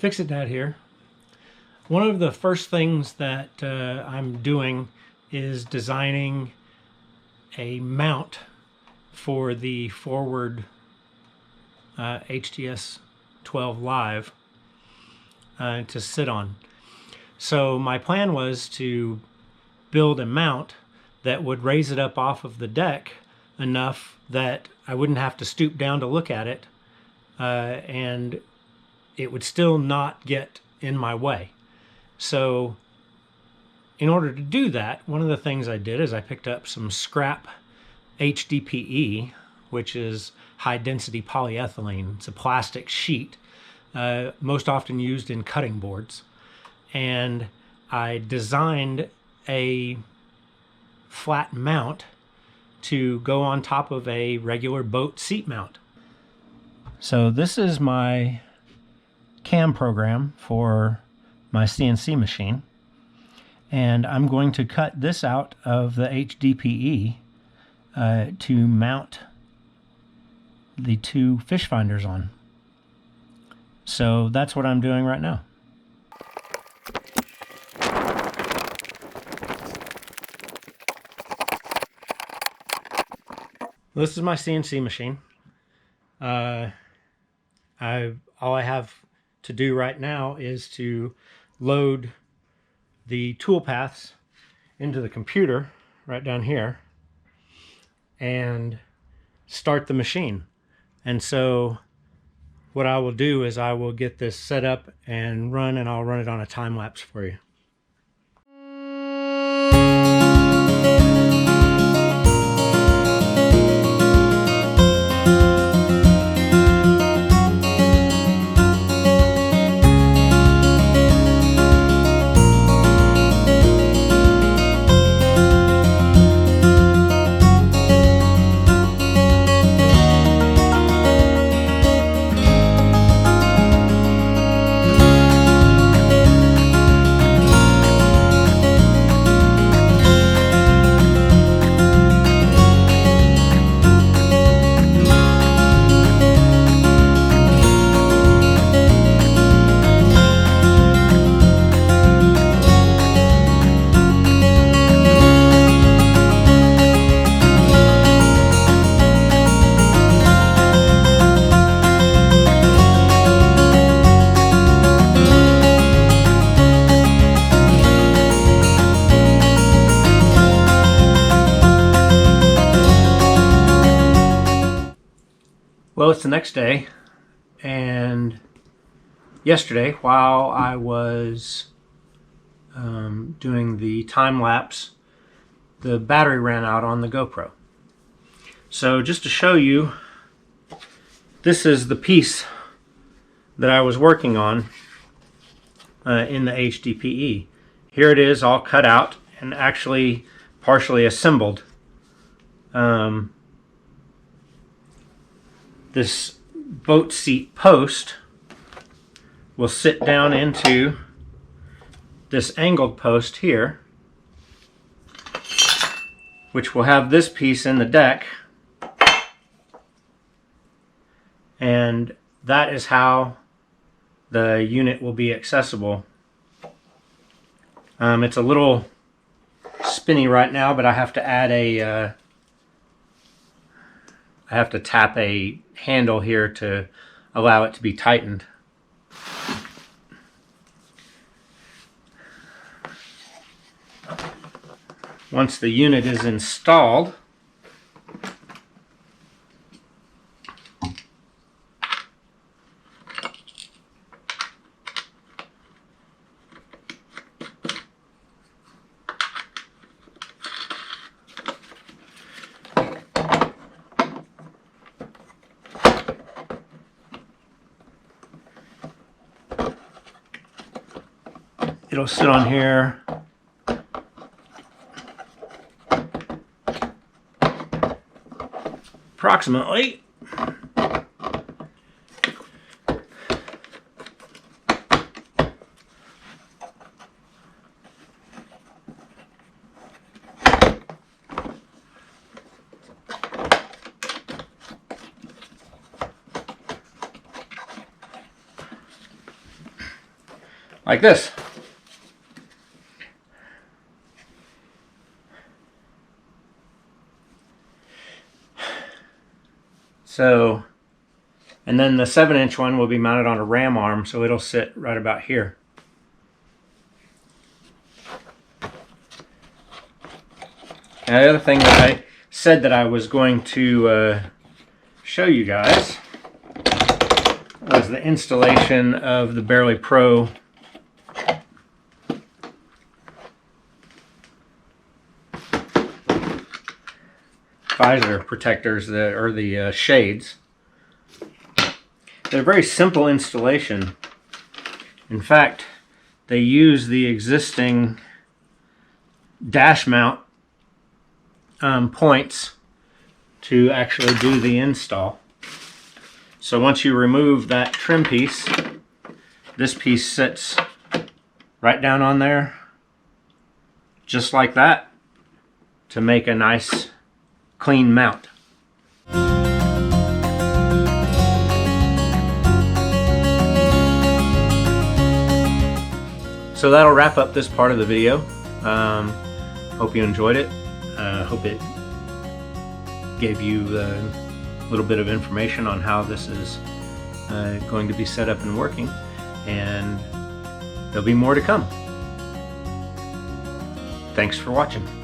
Fix-It Dad here. One of the first things that I'm doing is designing a mount for the forward HTS 12 Live to sit on. So my plan was to build a mount that would raise it up off of the deck enough that I wouldn't have to stoop down to look at it, and it would still not get in my way. So in order to do that, one of the things I did is I picked up some scrap HDPE, which is high density polyethylene. It's a plastic sheet, most often used in cutting boards. And I designed a flat mount to go on top of a regular boat seat mount. So this is my cam program for my CNC machine, and I'm going to cut this out of the HDPE to mount the two fish finders on. So that's what I'm doing right now. This is my CNC machine. All I have to do right now is to load the tool paths into the computer right down here and start the machine. And so what I will do is I will get this set up and run, and I'll run it on a time lapse for you. Well, it's the next day, and yesterday, while I was doing the time lapse, the battery ran out on the GoPro. So just to show you, this is the piece that I was working on in the HDPE. Here it is, all cut out and actually partially assembled. This boat seat post will sit down into this angled post here, which will have this piece in the deck, and that is how the unit will be accessible. It's a little spinny right now, but I have to add a I have to tap a handle here to allow it to be tightened. Once the unit is installed, it'll sit on here approximately like this. So, and then the 7-inch one will be mounted on a ram arm, so it'll sit right about here. Now, the other thing that I said that I was going to show you guys was the installation of the Barely Pro visor protectors, or the shades. They're a very simple installation. In fact, they use the existing dash mount points to actually do the install. So once you remove that trim piece, this piece sits right down on there, just like that, to make a nice clean mount. So that'll wrap up this part of the video. Hope you enjoyed it. Hope it gave you a little bit of information on how this is going to be set up and working, and there'll be more to come. Thanks for watching.